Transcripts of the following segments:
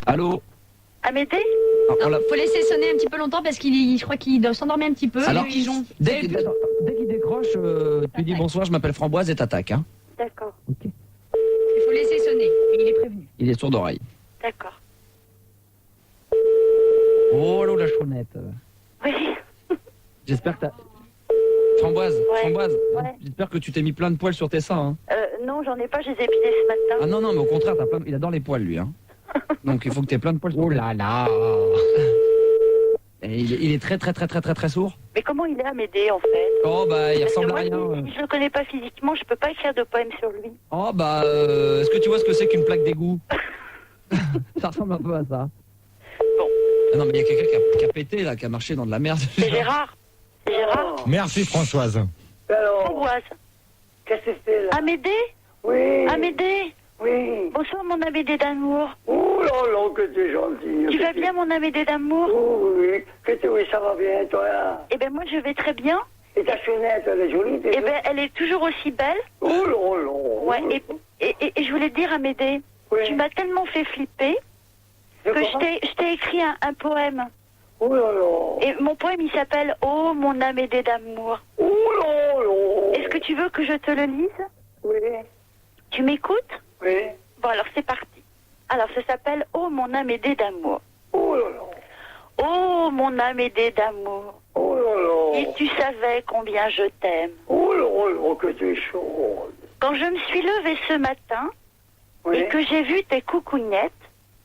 Allô? Amédée? Faut laisser sonner un petit peu longtemps parce je crois qu'il doit s'endormir un petit peu. Alors, le pigeon. Dès qu'il décroche, tu dis bonsoir, je m'appelle Framboise et t'attaques. Hein. D'accord. Okay. Il faut laisser sonner, mais il est prévenu. Il est sourd d'oreille. D'accord. Oh là, la chounette. Oui. J'espère que t'as... Framboise, Ouais. Framboise, Ouais. j'espère que tu t'es mis plein de poils sur tes seins. Hein. Non, j'en ai pas, je les ai épilés ce matin. Ah non, mais au contraire, il adore les poils, lui. Hein. Donc il faut que tu aies plein de poils sur tes seins. Oh là là. Et il est très sourd. Mais comment il est Amédée en fait? Oh bah il Parce que ressemble à moi, rien. si je le connais pas physiquement, je peux pas écrire de poème sur lui. Oh bah est-ce que tu vois ce que c'est qu'une plaque d'égout? Ça ressemble un peu à ça. Bon. Ah non mais il y a quelqu'un qui a pété là, qui a marché dans de la merde. C'est Gérard. C'est Gérard. Merci Françoise. Alors, Framboise. qu'est-ce que c'est là? Amédée? Oui. Amédée? Oui. Bonsoir mon Amédée d'amour. Oh là là, que t'es gentil. Tu vas bien mon Amédée d'amour? Oh oui. Oui, ça va bien, toi là. Eh ben moi je vais très bien. Et ta chounette, elle est jolie, t'es Eh ben elle est toujours aussi belle. Oh là là. Ouais. Et je voulais te dire Amédée, Oui. tu m'as tellement fait flipper De que quoi? je t'ai écrit un poème. Oh là là. Et mon poème il s'appelle Oh mon Amédée d'amour. Oh là là. Est-ce que tu veux que je te le lise? Oui. Tu m'écoutes? Oui. Bon alors c'est parti. Alors ça s'appelle Oh mon Amédée d'amour. Oh là là. Oh mon Amédée d'amour. Oh là là. Si tu savais combien je t'aime. Oh là là, que t'es chaude. Quand je me suis levée ce matin Oui. et que j'ai vu tes coucougnettes,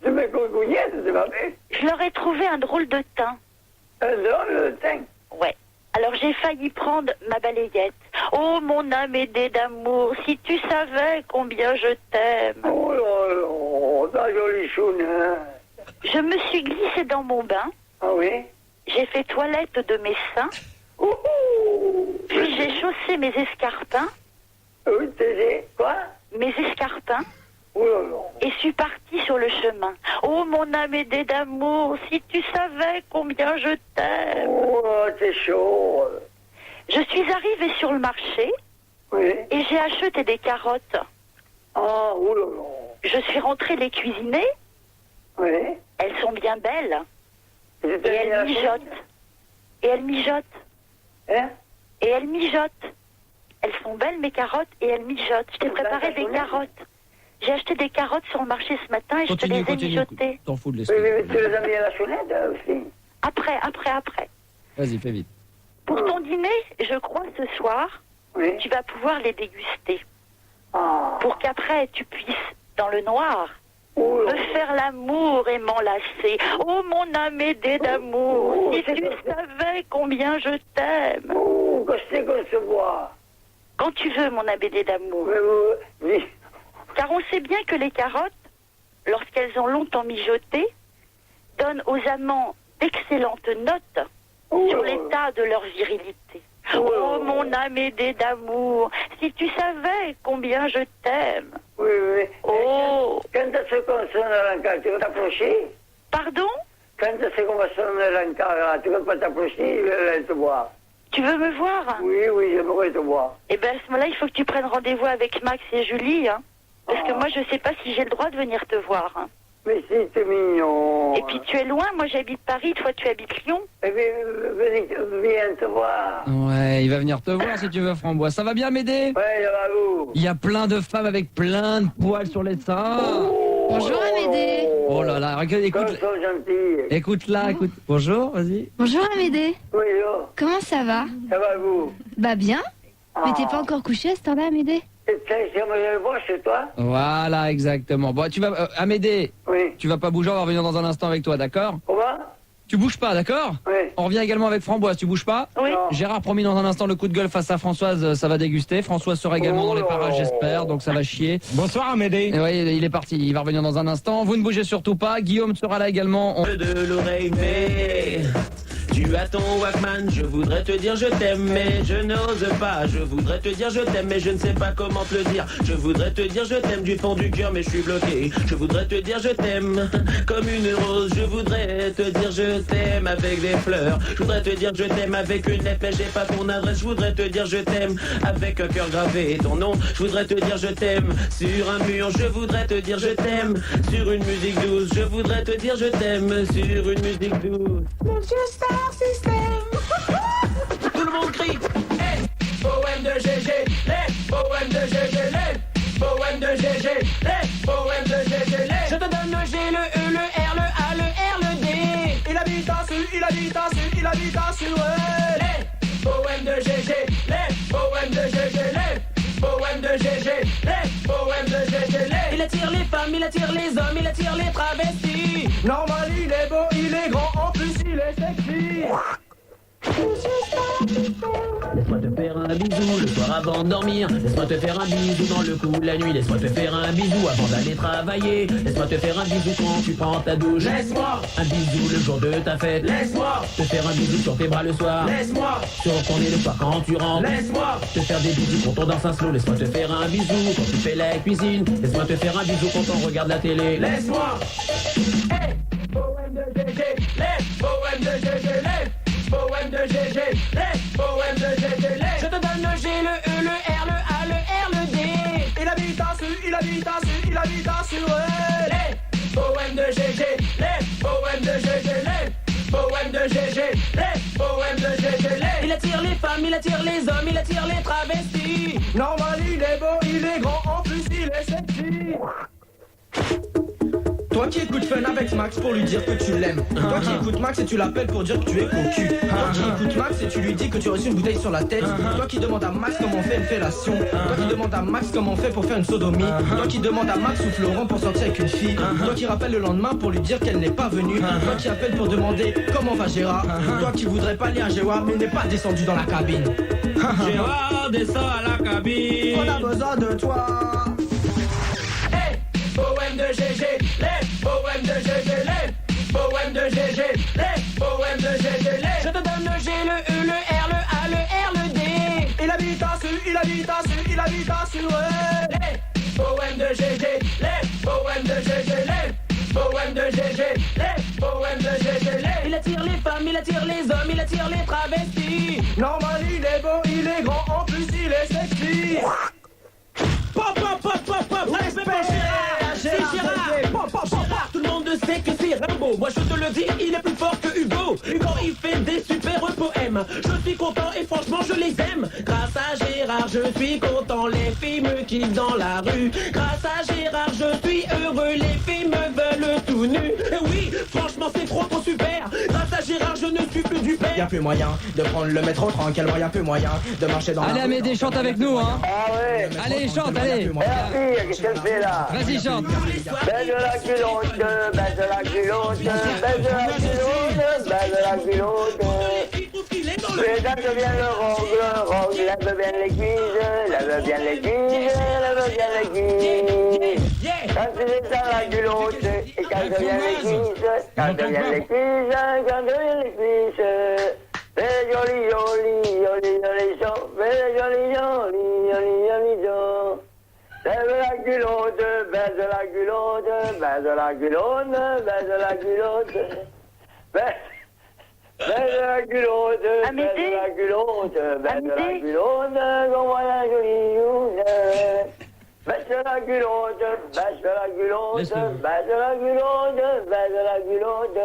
De mes coucougnettes, c'est pas vrai. je leur ai trouvé un drôle de teint. Le teint. Ouais. Alors j'ai failli prendre ma balayette. Oh mon Amédée d'amour, si tu savais combien je t'aime. Oh là là, ta jolie chounette. Je me suis glissée dans mon bain, Ah oui? j'ai fait toilette de mes seins, Oh, oh. puis j'ai chaussé mes escarpins, Oui, t'es quoi? mes escarpins, Oh là là. et suis partie sur le chemin. Oh mon Amédée d'amour, si tu savais combien je t'aime. Oh, t'es chaud. Je suis arrivée sur le marché Oui. et j'ai acheté des carottes. Ah, oh là là. Je suis rentrée les cuisiner, Oui. elles sont bien belles, Je et t'ai mis elles la mijotent. Et elles mijotent. Hein? Et elles mijotent. Elles sont belles mes carottes et elles mijotent. Je t'ai préparé des carottes. J'ai acheté des carottes sur le marché ce matin et je te les ai mijotées. T'en fous de Oui, l'esprit. mais tu les as mis à la chounette aussi. Après. Vas-y, fais vite. Pour ton dîner, je crois ce soir, Oui. tu vas pouvoir les déguster. Ah. Pour qu'après tu puisses, dans le noir, Oh là me là. faire l'amour et m'enlacer. Oh mon Amédée d'amour, Oh, si c'est tu pas- savais combien je t'aime. Oh, que c'est qu'on se voit. Quand tu veux, mon Amédée d'amour. Oui. Car on sait bien que les carottes, lorsqu'elles ont longtemps mijoté, donnent aux amants d'excellentes notes sur l'état de leur virilité. Oh mon Amédée d'amour, si tu savais combien je t'aime. Oui. Oh, Quand est-ce qu'on sonne l'encart, tu veux t'approcher? pardon? Quand est-ce qu'on va sonner l'encart, tu veux pas t'approcher, elle te voir. Tu veux me voir? Oui, j'aimerais te voir. Eh bien, à ce moment-là, il faut que tu prennes rendez-vous avec Max et Julie, hein. Parce que moi, je sais pas si j'ai le droit de venir te voir. Hein. Mais si, t'es mignon. Et puis, tu es loin. Moi, j'habite Paris. Toi, tu habites Lyon. Eh bien, viens te voir. Ouais, il va venir te voir si tu veux, Framboise. Ça va bien, m'aider? Ouais, ça va où? Il y a plein de femmes avec plein de poils sur les seins. Bonjour Amédée. Oh là là, regarde, Comme écoute. sont gentils. Écoute là, écoute. Bonjour, vas-y. Bonjour Amédée. Oui, oh, Comment ça va? ça va où? Bah bien. Mais t'es pas encore couché à cette heure-là Amédée? J'aimerais le voir chez toi? Voilà, exactement. Bon, tu vas, Amédée, Oui. tu vas pas bouger, on va revenir dans un instant avec toi, d'accord? Comment? Tu bouges pas, d'accord? Oui. On revient également avec Framboise, tu bouges pas? Oui. Non. Gérard promis dans un instant le coup de gueule face à Françoise, ça va déguster. Françoise sera également dans les parages, j'espère, donc ça va chier. Bonsoir Amédée. Et oui, il est parti, il va revenir dans un instant. Vous ne bougez surtout pas, Guillaume sera là également. De l'oreille, mais tu Tu as ton Walkman, je voudrais te dire je t'aime, mais je n'ose pas. Je voudrais te dire je t'aime, mais je ne sais pas comment te le dire. Je voudrais te dire je t'aime du fond du cœur, mais je suis bloqué. Je voudrais te dire je t'aime comme une rose. Je voudrais te dire je t'aime avec des fleurs. Je voudrais te dire je t'aime avec une lettre, mais j'ai pas ton adresse. Je voudrais te dire je t'aime avec un cœur gravé et ton nom. Je voudrais te dire je t'aime sur un mur. Je voudrais te dire je t'aime sur une musique douce. Je voudrais te dire je t'aime sur une musique douce. Monsieur Star System. Tout le monde crie. Hey, poème de GG, les poèmes de GG, les poèmes de GG, les poèmes de GG, les. Je te donne le G, le E, le R, le A, le R, le D. Il habite en Sud, il habite en Sud, il habite en Sud. Les poèmes de GG, les poèmes de GG, les poèmes de GG, les poèmes de GG, les. Il attire les femmes, il attire les hommes, il attire les travestis. Normal, il est beau, il est grand, en plus il est sexy. Laisse-moi te faire un bisou le soir avant de dormir. Laisse-moi te faire un bisou dans le cou la nuit. Laisse-moi te faire un bisou avant d'aller travailler. Laisse-moi te faire un bisou quand tu prends ta douche. Laisse-moi un bisou le jour de ta fête. Laisse-moi te faire un bisou sur tes bras le soir. Laisse-moi sur ton nez le soir quand tu rentres. Laisse-moi te faire des bisous quand on danse un slow. Laisse-moi te faire un bisou quand tu fais la cuisine. Laisse-moi te faire un bisou quand on regarde la télé. Laisse-moi. Hey, poème de GG, les poèmes de GG, les poème de GG, les poèmes de GG, les. Je te donne le G, le E, le R, le A, le R, le D. Il habite en Sud, il habite en Sud, il habite en Sud. Les poèmes de GG, les poèmes de GG, les poèmes de GG, les poèmes de GG, les. Il attire les femmes, il attire les hommes, il attire les travestis. Normal, il est beau, il est grand, en plus il est sexy. Toi qui écoutes Fun avec Max pour lui dire que tu l'aimes. Toi qui écoutes Max et tu l'appelles pour dire que tu es cocu. Toi qui écoutes Max et tu lui dis que tu as reçu une bouteille sur la tête. Toi qui demandes à Max comment on fait une fellation. Toi qui demandes à Max comment on fait pour faire une sodomie. Toi qui demandes à Max ou Florent pour sortir avec une fille. Toi qui rappelle le lendemain pour lui dire qu'elle n'est pas venue. Toi qui appelle pour demander comment va Gérard. Toi qui voudrais pas aller à Gérard mais n'est pas descendu dans la cabine. Gérard descend à la cabine. On a besoin de toi. Poème de GG, les poèmes de GG, les poèmes de GG, les poèmes de GG, les. Je te donne le G, le E, le R, le A, le R, le D. Il habite en Sud, il habite en Sud, il habite en Sud. Les poèmes de GG, les poèmes de GG, les poèmes de GG, les poèmes de GG, les. Il attire les femmes, il attire les hommes, il attire les travestis. Normal, il est beau, il est grand, en plus il est sexy. Pop, pop, pop, pop, pop, respect Gérard, c'est Gérard. Pop, pop, pop, pop, tout le monde sait que c'est Rimbaud. Moi je te le dis, il est plus fort que Hugo. Hugo il fait des super poèmes. Je suis content et franchement je les aime. Grâce à Gérard je suis content. Les filles me kiffent dans la rue. Grâce à Gérard je suis heureux. Les filles me veulent tout nu. Et oui, franchement c'est trop super. Grâce à Gérard je ne suis plus du père. Y'a plus moyen de prendre le métro tranquillement. Y'a plus moyen de marcher dans la rue. Allez Amédée, chante avec nous hein. Ah ouais. Allez, chante, allez. Et la fille, qu'est-ce qu'elle fait là? Vas-y, chante. Baisse de la culotte, baisse de la culotte, baisse de la culotte, baisse de la culotte. Les dames deviennent le rogue, lève bien les cuisses, lève bien les cuisses, lève bien les cuisses. Quand tu descends la culotte, et quand devient les cuisses, quand devient les cuisses, quand devient les cuisses. Fais joli, joli, joli, joli son, fais joli, joli, joli, joli son. Lève la culotte, baisse de la culotte, baisse de la culotte, baisse de la culotte. Baisse de la culotte, baisse de la culotte, baisse de la culotte, qu'on voit la jolie joue. Baisse de la culotte, baisse de la culotte, baisse de la culotte, baisse de la culotte.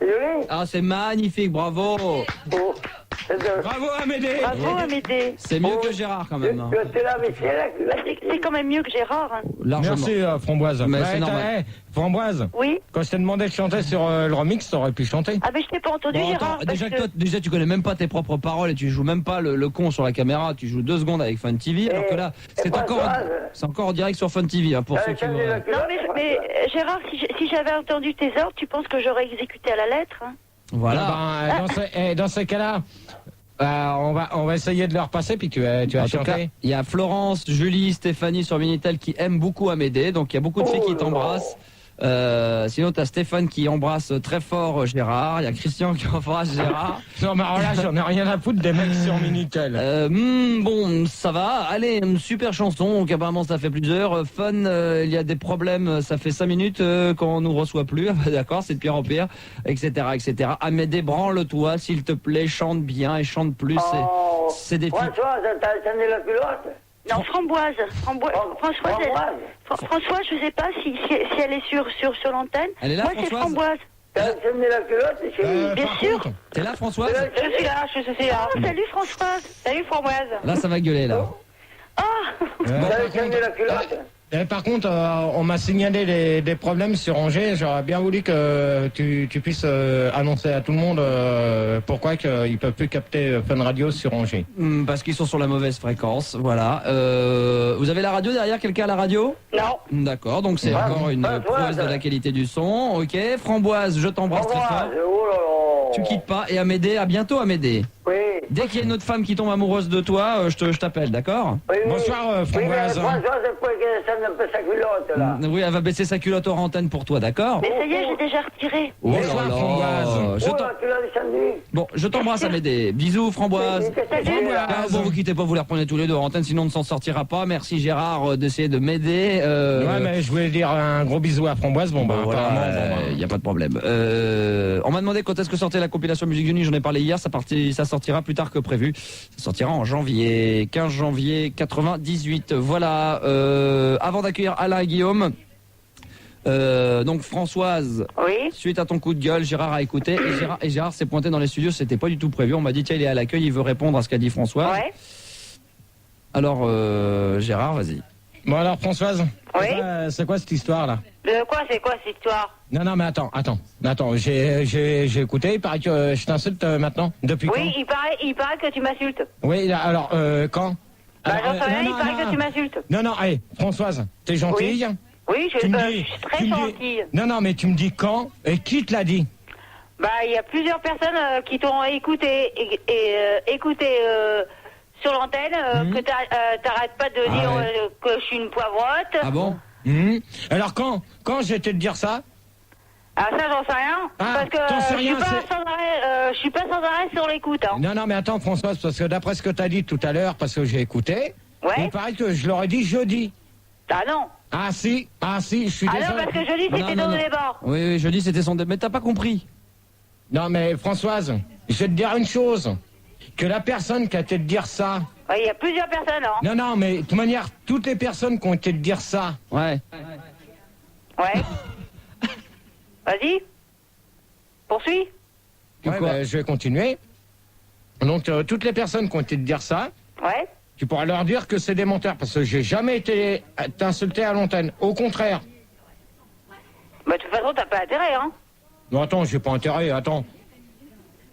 C'est joli? Ah c'est magnifique, bravo. Oh. Bravo Amédée. Bravo Amédée. C'est mieux que Gérard quand même hein. C'est quand même mieux que Gérard. Hein. Largement. Merci Framboise. Mais c'est normal. Framboise, Oui. quand je t'ai demandé de chanter sur le remix, t'aurais pu chanter. Ah mais je t'ai pas entendu Bon, Gérard. attends, déjà tu connais même pas tes propres paroles et tu joues même pas le con sur la caméra, tu joues 2 secondes avec Fun TV alors que là c'est encore en direct sur Fun TV hein, pour ceux qui veulent. Non mais Gérard, si j'avais entendu tes ordres, tu penses que j'aurais exécuté à la lettre hein? Voilà. Dans ces cas-là, on va essayer de leur passer puis tu vas En tout cas, chanter. il y a Florence, Julie, Stéphanie sur Minitel qui aiment beaucoup Amédée, donc il y a beaucoup de filles qui t'embrassent. Sinon, t'as Stéphane qui embrasse très fort Gérard. Il y a Christian qui embrasse Gérard. Non, mais alors là, j'en ai rien à foutre des mecs sur Minitel. Bon, ça va. Allez, super chanson. Donc, apparemment, ça fait plusieurs. Fun, il y a des problèmes. Ça fait 5 minutes qu'on nous reçoit plus. D'accord, c'est de pire en pire, etc., etc. Amédée, branle-toi, s'il te plaît, chante bien et chante plus. C'est des filles. Françoise, t'as entendu la culotte? Non, Framboise. Françoise, je sais pas si elle est sur l'antenne. Elle est là, Moi, c'est Françoise Framboise. T'as entendu la culotte, chérie? Bien Par sûr. contre, T'es là, Françoise? Je suis là. Salut Françoise. Salut Framboise. Là, ça va gueuler, là. Ah. T'as entendu la culotte? par contre, on m'a signalé des problèmes sur Angers. J'aurais bien voulu que tu puisses annoncer à tout le monde pourquoi qu'ils ne peuvent plus capter Fun Radio sur Angers. Parce qu'ils sont sur la mauvaise fréquence, voilà. Vous avez la radio derrière? Quelqu'un à la radio? Non. D'accord, donc c'est encore une prouesse de la qualité du son. Ok, Framboise, je t'embrasse très fort. Françoise, oh là là. Tu quittes pas. Et Amédée, à bientôt Amédée. Oui. Dès qu'il y a une autre femme qui tombe amoureuse de toi, je t'appelle, d'accord? Oui, oui. Bonsoir, Oui, mais Framboise. Françoise, c'est pour qu'elle descende un peu sa culotte, là. Oui, elle va baisser sa culotte hors antenne pour toi, d'accord? Mais ça y est, j'ai déjà retiré. Oh là Bonsoir, là. Framboise. Je Oh t'en- là, tu l'as descendu. Bon, je t'embrasse Amédée. Bisous Framboise. Ah, bon, vous quittez pas, vous les reprenez tous les deux en antenne, sinon on ne s'en sortira pas. Merci Gérard d'essayer de m'aider. Ouais, mais je voulais dire un gros bisou à Framboise. Bon, bah, Voilà, apparemment, il n'y a pas de problème. On m'a demandé quand est-ce que sortait la compilation Musique du Nid, j'en ai parlé hier, ça sortira plus tard que prévu. Ça sortira en janvier, 15 janvier 98. Voilà, avant d'accueillir Alain et Guillaume, donc Françoise, Oui. suite à ton coup de gueule, Gérard a écouté et Gérard s'est pointé dans les studios, c'était pas du tout prévu. On m'a dit tiens, il est à l'accueil, il veut répondre à ce qu'a dit Françoise. Ouais. Alors Gérard, vas-y. Bon, alors, Françoise, Oui. c'est quoi cette histoire-là? De quoi, c'est quoi cette histoire? Non, mais attends, j'ai écouté, il paraît que je t'insulte maintenant. Depuis Oui, il paraît que tu m'insultes. quand? Oui, alors, quand? Bah, Alors, j'en sais rien, non, il paraît non, que non. tu m'insultes. Non, allez, Françoise, t'es gentille. Oui, je Tu me suis très tu me dis- gentille. Non, mais tu me dis quand et qui te l'a dit? Bah, il y a plusieurs personnes qui t'ont écouté sur l'antenne, que t'arrêtes pas de dire ouais. que je suis une poivrotte. Ah bon? Alors quand j'ai été te dire ça? Ah, ça, j'en sais rien. Ah, parce que t'en sais je suis rien, pas c'est- sans arrêt, je suis pas sans arrêt sur l'écoute. Hein. Non, mais attends, Françoise, parce que d'après ce que t'as dit tout à l'heure, parce que j'ai écouté, Ouais. il paraît que je l'aurais dit jeudi. Ah non. Ah si, je suis Ah non, désolé. parce que je dis c'était Non, dans non. le débat. Oui, je dis c'était son... Mais t'as pas compris. Non, mais Françoise, je vais te dire une chose. Que la personne qui a été te dire ça... Ouais, il y a plusieurs personnes. Hein. Non, mais de toute manière, toutes les personnes qui ont été te dire ça... Ouais. Ouais. Vas-y. Poursuis. Ouais, quoi? je vais continuer. Donc, toutes les personnes qui ont été te dire ça, Ouais. tu pourras leur dire que c'est des menteurs, parce que j'ai jamais été t'insulter à l'antenne. Au contraire. Bah, de toute façon, t'as pas intérêt, hein. Non, attends, j'ai pas intérêt, attends.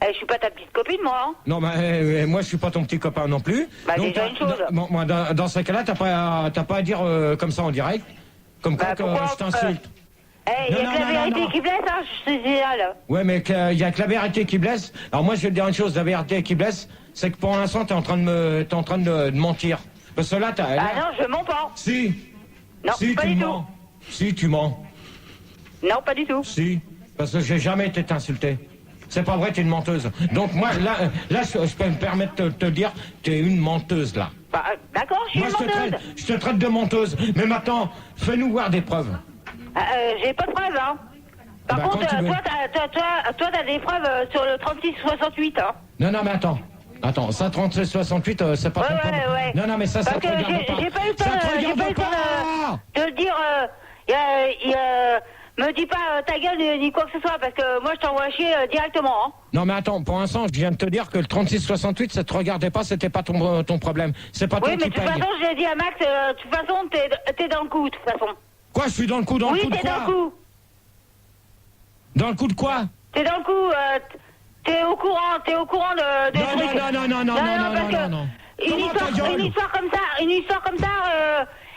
Eh, je suis pas ta petite copine, moi, hein. Non, mais moi, je suis pas ton petit copain non plus. Bah, Donc, déjà une chose. dans ce cas-là, t'as pas à dire comme ça en direct. Comme quoi Bah, que pourquoi, je t'insulte. Eh, il y a Non, que la non, vérité non. qui blesse, hein. Je suis là. Ouais, mais il y a que la vérité qui blesse. Alors moi, je vais te dire une chose, la vérité qui blesse, c'est que pour l'instant, t'es en train de mentir. Parce que là, Ah non, je mens pas. Si. Non, Si, pas tu du tout. mens. Si, tu mens. Non, pas du tout. Si. Parce que j'ai jamais été t'insulter. C'est pas vrai, t'es une menteuse. Donc moi, là, je peux me permettre de te dire, t'es une menteuse, là. Bah, d'accord, je suis Moi, une menteuse. je te traite de menteuse. Mais maintenant, fais-nous voir des preuves. J'ai pas de preuves, hein. Par Bah, contre, quand tu veux. toi, t'as des preuves sur le 36-68, hein. Non, mais attends. Attends, ça, 36-68, c'est pas Ouais, ton problème. ouais. Non, mais ça Parce te que regarde pas. j'ai pas eu le temps Ça te de, j'ai regarde pas eu le temps pas. de le dire. Me dis pas ta gueule ni quoi que ce soit, parce que moi je t'envoie chier directement. Hein. Non, mais attends, pour l'instant, je viens de te dire que le 36-68, ça te regardait pas, c'était pas ton problème. C'est pas toi Oui, mais qui de toute paye. façon, j'ai dit à Max, de toute façon, t'es dans le coup, de toute façon. Quoi, je suis dans le coup, Oui, le coup de t'es dans le quoi? coup. Dans le coup de quoi? T'es dans le coup, t'es au courant de des Non, trucs. non. Parce que une histoire comme ça,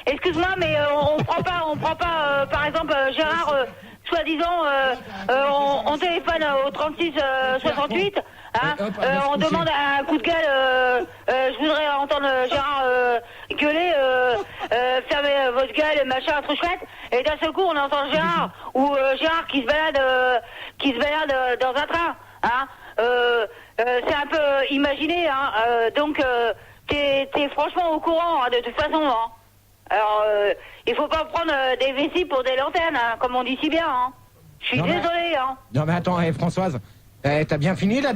excuse-moi, mais on prend pas, par exemple, Gérard, soi-disant, on téléphone au 36-68, hein, on demande un coup de gueule, je voudrais entendre Gérard gueuler, fermez votre gueule, machin, un truc chouette, Et d'un seul coup, on entend Gérard, ou Gérard qui se balade dans un train, hein. C'est un peu imaginé, hein. Donc, t'es franchement au courant, hein, de toute façon, hein. Alors, il faut pas prendre des vessies pour des lanternes, hein, comme on dit si bien, hein. Je suis désolé, hein. Non mais attends, Françoise, t'as bien fini là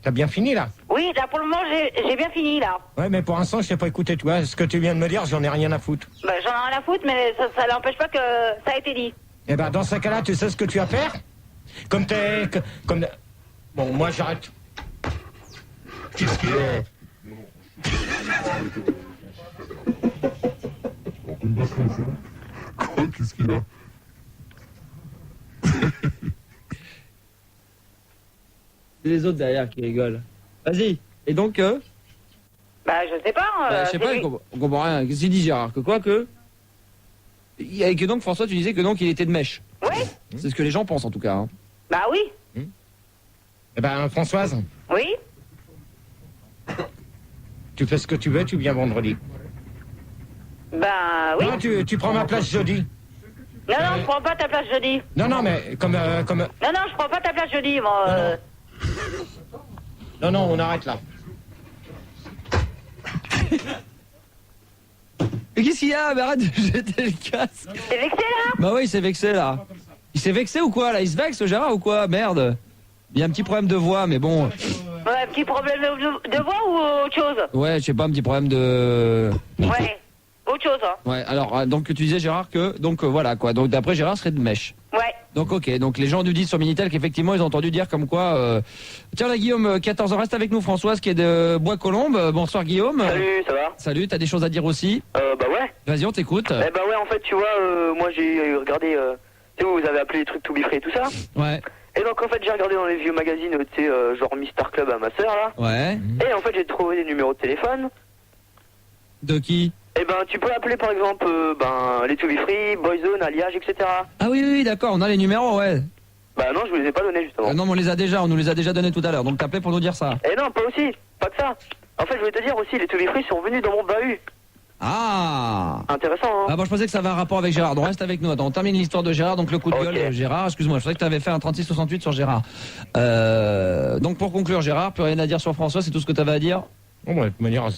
T'as bien fini là? Oui, là pour le moment, j'ai bien fini, là. Ouais, mais pour l'instant, je t'ai pas écouté, tu vois. Ce que tu viens de me dire, j'en ai rien à foutre. Bah, j'en ai rien à foutre, mais ça n'empêche pas que ça a été dit. Eh ben, dans ce cas-là, tu sais ce que tu vas faire? Comme Bon, moi, j'arrête. Qu'est-ce qu'il y a? Quoi? Qu'est-ce qu'il y a? C'est les autres derrière qui rigolent. Vas-y. Et donc, Bah, je sais pas. je sais pas, on comprend rien. Qu'est-ce qu'il dit Gérard? Que quoi que et que donc François, tu disais que donc il était de mèche. Oui. C'est ce que les gens pensent en tout cas. Hein. Bah oui. Eh ben, Françoise, Oui. tu fais ce que tu veux, tu viens vendredi. Bah oui. Non, tu prends ma place jeudi. Non, je prends pas ta place jeudi. Non, mais comme... Non, je prends pas ta place jeudi, moi. Non, on arrête là. Mais qu'est-ce qu'il y a? Mais arrête de jeter le casque. T'es vexé, là? Bah oui, il s'est vexé là. Il s'est vexé ou quoi là? Il se vexe Gérard ou quoi? Merde. Il y a un petit problème de voix, mais bon. Ouais, petit problème de voix ou autre chose? Ouais, je sais pas, un petit problème de. Ouais, autre chose, hein. Ouais, alors, donc tu disais Gérard que. Donc voilà quoi. Donc d'après Gérard, ce serait de mèche. Ouais. Donc ok, donc les gens nous disent sur Minitel qu'effectivement ils ont entendu dire comme quoi... Tiens là Guillaume, 14 ans, reste avec nous Françoise qui est de Bois-Colombes. Bonsoir Guillaume. Salut, ça va? Salut, t'as des choses à dire aussi? Bah ouais. Vas-y, on t'écoute. Eh bah ouais, en fait, tu vois, moi j'ai regardé, tu sais, vous avez appelé les trucs To Be Free et tout ça. Ouais. Et donc en fait, j'ai regardé dans les vieux magazines, tu sais, genre Mister Club à ma sœur là. Ouais. Et en fait, j'ai trouvé des numéros de téléphone. De qui? Eh ben, tu peux appeler par exemple, les To Be Free, Boyzone, Alliage, etc. Ah oui, d'accord, on a les numéros, ouais. Bah non, je vous les ai pas donnés justement. Non, mais on nous les a déjà donnés tout à l'heure, donc t'appelais pour nous dire ça. Eh non, pas aussi, pas que ça. En fait, je voulais te dire aussi, les To Be Free sont venus dans mon bahut. Ah. Intéressant, hein. Ah bon, je pensais que ça avait un rapport avec Gérard, donc reste avec nous. Attends, on termine l'histoire de Gérard, donc le coup de gueule Gérard. Excuse-moi, je savais que tu avais fait un 36-68 sur Gérard. Donc pour conclure Gérard, plus rien à dire sur François, c'est tout ce que tu avais à dire? Bon, de toute manière,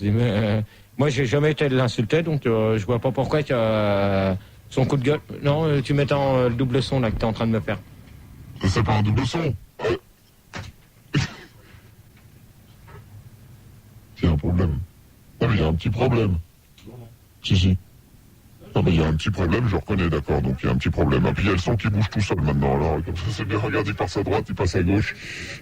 moi, j'ai jamais été de l'insulter, donc je vois pas pourquoi que son coup de gueule... Non, tu mets en le double son là que t'es en train de me faire. C'est pas un double son. Il y a un problème. Non mais il y a un petit problème. Si. Non mais il y a un petit problème, je reconnais, d'accord, donc il y a un petit problème. Et puis il y a le son qui bouge tout seul maintenant, alors comme ça c'est bien, regarde, il passe à droite, il passe à gauche,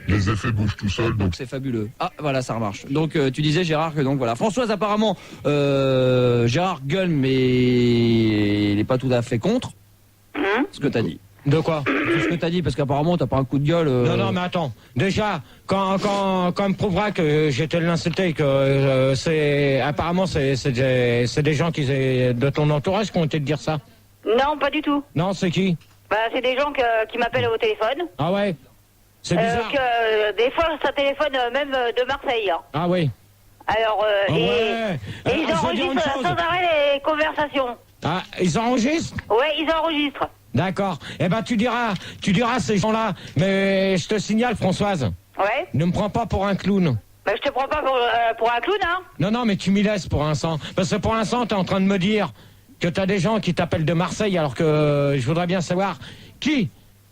les effets bougent tout seuls, donc... C'est fabuleux. Ah, voilà, ça remarche. Donc tu disais Gérard que donc voilà. Françoise apparemment, Gérard gueule mais il est pas tout à fait contre ce que t'as dit. De quoi? C'est ce que t'as dit, parce qu'apparemment t'as pas un coup de gueule... Non, mais attends. Déjà, quand il me prouvera que j'étais l'insulté, que apparemment c'est des gens de ton entourage qui ont été te dire ça. Non, pas du tout. Non, c'est qui? Bah, c'est des gens qui m'appellent au téléphone. Ah ouais? C'est bizarre. Des fois, ça téléphone même de Marseille. Hein. Ah oui. Alors, ouais. Et ils enregistrent sans arrêt les conversations. Ah, ils enregistrent? Ouais, ils enregistrent. D'accord. Eh ben, tu diras à ces gens-là, mais je te signale, Françoise. Ouais. Ne me prends pas pour un clown. Bah, je te prends pas pour un clown, hein. Non, mais tu m'y laisses pour l'instant. Parce que pour l'instant, t'es en train de me dire que t'as des gens qui t'appellent de Marseille, alors que je voudrais bien savoir qui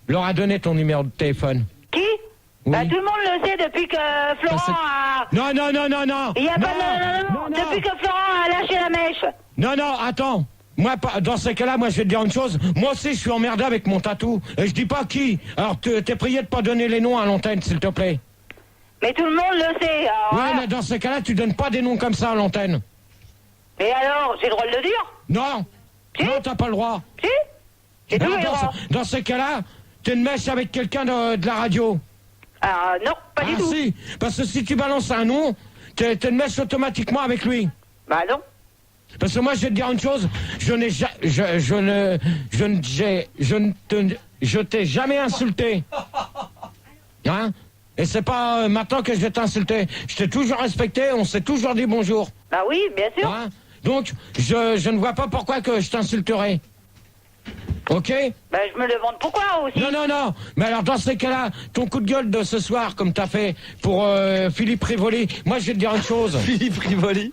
leur a donné ton numéro de téléphone. Qui? Oui. Bah, tout le monde le sait depuis que Florent a... Non. Il y a pas non. Depuis que Florent a lâché la mèche. Non, attends. Moi, dans ces cas-là, moi, je vais te dire une chose. Moi aussi, je suis emmerdé avec mon tatou. Et je dis pas qui. Alors, t'es prié de pas donner les noms à l'antenne, s'il te plaît. Mais tout le monde le sait. Alors, ouais, mais dans ces cas-là, tu donnes pas des noms comme ça à l'antenne. Mais alors, j'ai le droit de le dire? Non. Si? Non, t'as pas le droit. Si? J'ai tout le droit. Dans ces cas-là, t'es une mèche avec quelqu'un de la radio. Ah, non, pas du tout. Si. Parce que si tu balances un nom, t'es une mèche automatiquement avec lui. Bah non. Parce que moi, je vais te dire une chose, je t'ai jamais insulté. Hein? Et c'est pas maintenant que je vais t'insulter. Je t'ai toujours respecté, on s'est toujours dit bonjour. Bah oui, bien sûr. Hein? Donc, je ne vois pas pourquoi que je t'insulterais. Ok? Ben, je me demande pourquoi aussi. Non. Mais alors, dans ces cas-là, ton coup de gueule de ce soir, comme t'as fait pour Philippe Rivoli, moi, je vais te dire une chose. Philippe Rivoli.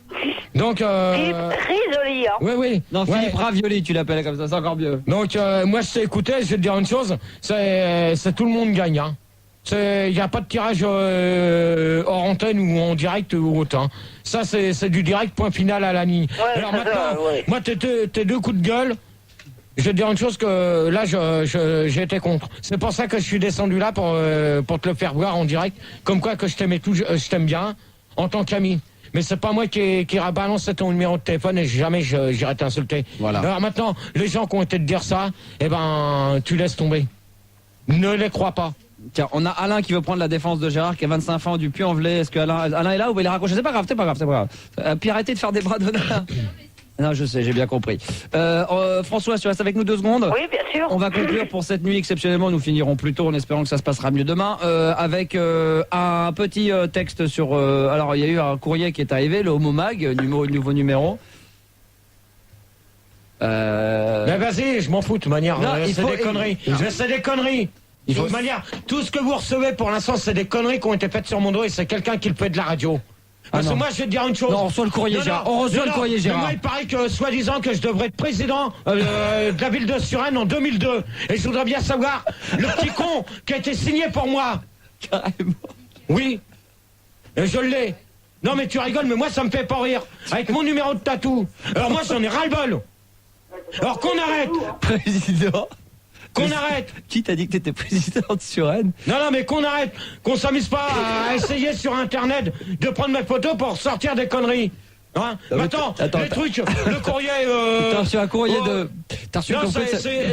Donc, Philippe Risoli, hein. Oui. Non, Ouais. Philippe Ravioli, tu l'appelles comme ça, c'est encore mieux. Donc, moi, je t'ai écouté, je vais te dire une chose. C'est tout le monde gagne, hein. Il n'y a pas de tirage hors antenne ou en direct ou autre. Hein. Ça, c'est du direct, point final à la ligne. Ouais, alors ça maintenant, va, ouais. moi, tes deux coups de gueule, je vais te dire une chose que là, j'ai été contre. C'est pour ça que je suis descendu là pour te le faire voir en direct. Comme quoi que je t'aimais je t'aime bien en tant qu'ami. Mais c'est pas moi qui balance ton numéro de téléphone et jamais j'irai t'insulter. Voilà. Alors maintenant, les gens qui ont été te dire ça, eh ben, tu laisses tomber. Ne les crois pas. Tiens, on a Alain qui veut prendre la défense de Gérard, qui a 25 ans, du Puy-en-Velay. Est-ce que Alain est là ou il est raccroché? C'est pas grave. Puis arrêtez de faire des bras d'honneur. Non, je sais, j'ai bien compris. François, tu restes avec nous 2 secondes? Oui, bien sûr. On va conclure pour cette nuit exceptionnellement. Nous finirons plus tôt en espérant que ça se passera mieux demain. Avec un petit texte sur... alors, il y a eu un courrier qui est arrivé, le Homo Mag, nouveau numéro. Mais vas-y, je m'en fous de toute manière. Non, il C'est faut- des conneries. C'est des conneries. De toute manière, tout ce que vous recevez pour l'instant, c'est des conneries qui ont été faites sur mon dos et c'est quelqu'un qui le fait de la radio. Parce que non. moi, je vais te dire une chose. Non, on reçoit le courrier, Gérard. On reçoit le courrier, Gérard. Mais moi, il paraît que, soi-disant, que je devrais être président de la ville de Suresnes en 2002. Et je voudrais bien savoir le petit con qui a été signé pour moi. Carrément. Oui. Et je l'ai. Non, mais tu rigoles, mais moi, ça me fait pas rire. Avec mon numéro de tatou. Alors moi, j'en ai ras-le-bol. Alors qu'on arrête. Président. Qu'on arrête. Qui t'a dit que t'étais président de Suresnes? Non, mais qu'on arrête. Qu'on s'amuse pas à essayer sur Internet de prendre mes photos pour sortir des conneries. Hein? Non, mais Attends, attends. les trucs, le courrier... T'as reçu un courrier de... T'as reçu Non, ton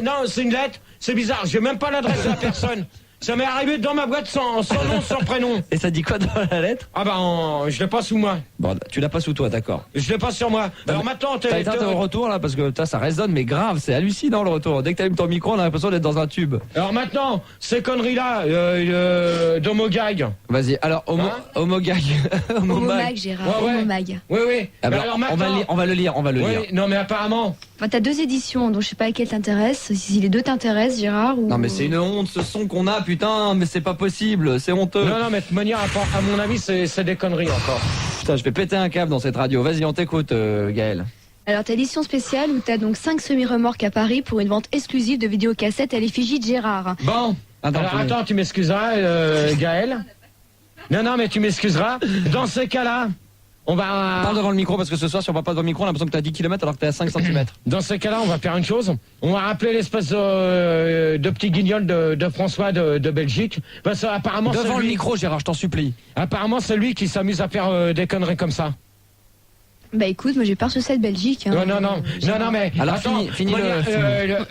non, c'est une lettre. C'est bizarre. J'ai même pas l'adresse de la personne. Ça m'est arrivé dans ma boîte sans nom, sans prénom. Et ça dit quoi dans la lettre? Ah ben, je l'ai pas sous moi. Bon, tu l'as pas sous toi, d'accord. Je l'ai pas sur moi. Alors maintenant, T'as éteint au retour là parce que ça résonne mais grave, c'est hallucinant le retour. Dès que t'allumes ton micro, on a l'impression d'être dans un tube. Alors maintenant, ces conneries-là, d'Homogag. Vas-y, alors Homogag. Homo Mag, Gérard. Ouais. Homo Mag. Oui. Ah ben, alors on maintenant... va le lire. Oui, non mais apparemment... Enfin, t'as 2 éditions, donc je sais pas laquelle t'intéresse. Si les 2 t'intéressent, Gérard, ou... Non mais c'est une honte ce son qu'on a, putain, mais c'est pas possible, c'est honteux. Non, mais de toute manière, à mon avis, c'est des conneries encore. Putain, je vais péter un câble dans cette radio. Vas-y, on t'écoute, Gaël. Alors, t'as l'édition spéciale où t'as donc 5 semi-remorques à Paris pour une vente exclusive de vidéocassettes à l'effigie de Gérard. Bon, attends, tu m'excuseras, Gaël. Non, mais tu m'excuseras. Dans ces cas-là, on va... Parle devant le micro parce que ce soir, si on va pas devant le micro, on a l'impression que t'es à 10 km alors que t'es à 5 cm. Dans ces cas-là, on va faire une chose. On va rappeler l'espèce de petit guignol de François de Belgique. Parce qu'apparemment, Devant c'est le lui, micro, Gérard, je t'en supplie. apparemment, c'est lui qui s'amuse à faire des conneries comme ça. Bah écoute, moi j'ai peur sur cette Belgique. Hein. Non, mais... Alors, attends, finis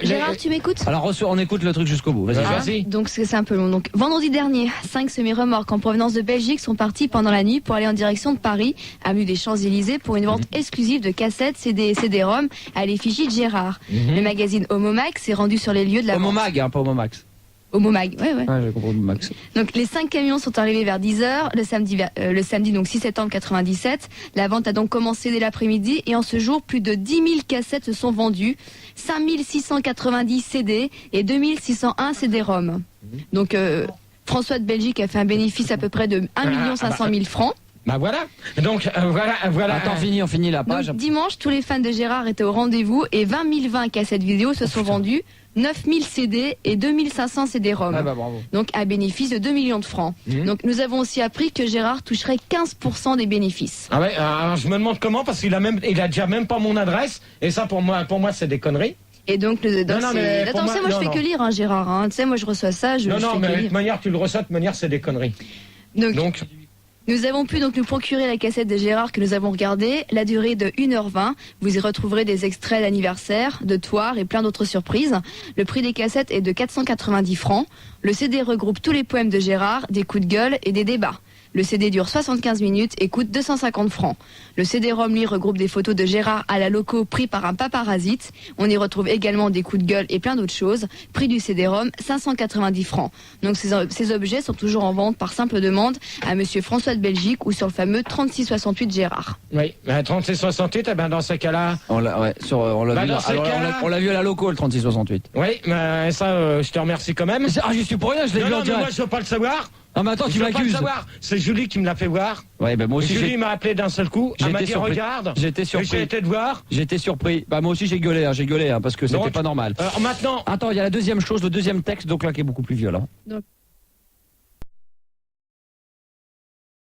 Gérard, tu m'écoutes? Alors, on écoute le truc jusqu'au bout. Vas-y. Ah. Vas-y. Donc c'est un peu long. Donc vendredi dernier, 5 semi-remorques en provenance de Belgique sont partis pendant la nuit pour aller en direction de Paris, avenue des Champs-Élysées, pour une vente exclusive de cassettes, CD et CD-ROM à l'effigie de Gérard. Le magazine Homo Mag s'est rendu sur les lieux de la Homo vente. Mag, hein, pas Homo Max. Homo Mag, ouais. Ouais, j'ai compris Homo Max. Donc les 5 camions sont arrivés vers 10h le samedi donc 6 septembre 97. La vente a donc commencé dès l'après-midi et en ce jour plus de 10 000 cassettes se sont vendues, 5 690 CD et 2601 CD-ROM. Donc François de Belgique a fait un bénéfice à peu près de 1 500 000 francs. Bah voilà. Donc voilà. Attends, on finit la page. Donc, dimanche, tous les fans de Gérard étaient au rendez-vous et 20 020 cassettes vidéo se sont vendues, 9 000 CD et 2 500 CD-ROM. Ah bah bravo. Donc à bénéfice de 2 millions de francs. Donc nous avons aussi appris que Gérard toucherait 15% des bénéfices. Ah ouais, alors je me demande comment parce qu'il a déjà même pas mon adresse et ça pour moi c'est des conneries. Et donc, mais pour attends, moi, moi je fais que lire, hein, Gérard. Hein. Tu sais, moi je reçois ça, je Non, fais mais que de lire. toute manière tu le reçois, de toute manière c'est des conneries. Donc nous avons pu donc nous procurer la cassette de Gérard que nous avons regardée, la durée de 1h20. Vous y retrouverez des extraits d'anniversaire, de Toire et plein d'autres surprises. Le prix des cassettes est de 490 francs. Le CD regroupe tous les poèmes de Gérard, des coups de gueule et des débats. Le CD dure 75 minutes et coûte 250 francs. Le CD-ROM, lui, regroupe des photos de Gérard à la loco pris par un paparazite. On y retrouve également des coups de gueule et plein d'autres choses. Prix du CD-ROM, 590 francs. Donc ces objets sont toujours en vente par simple demande à monsieur François de Belgique ou sur le fameux 3668 Gérard. Oui, 3668, eh ben dans ces cas-là... On l'a Bah, vu, dans ces cas-là- on l'a vu à la loco, le 3668. Oui, mais ça, je te remercie quand même. Ah, j'y suis pour rien, je l'ai Non, vu en non, mais moi, direct. je veux pas le savoir. Ah, mais attends, tu Je veux pas le m'accuses. savoir. C'est Julie qui me l'a fait voir. Ouais, ben moi aussi, Julie m'a appelé d'un seul coup. Elle m'a J'étais dit, surpris. regarde. J'étais surpris. Et j'ai été te voir. J'étais surpris. Bah, moi aussi, j'ai gueulé, parce que c'était Donc, pas normal. Alors maintenant, Attends, il y a la deuxième chose, le deuxième texte, donc là, qui est beaucoup plus violent. Donc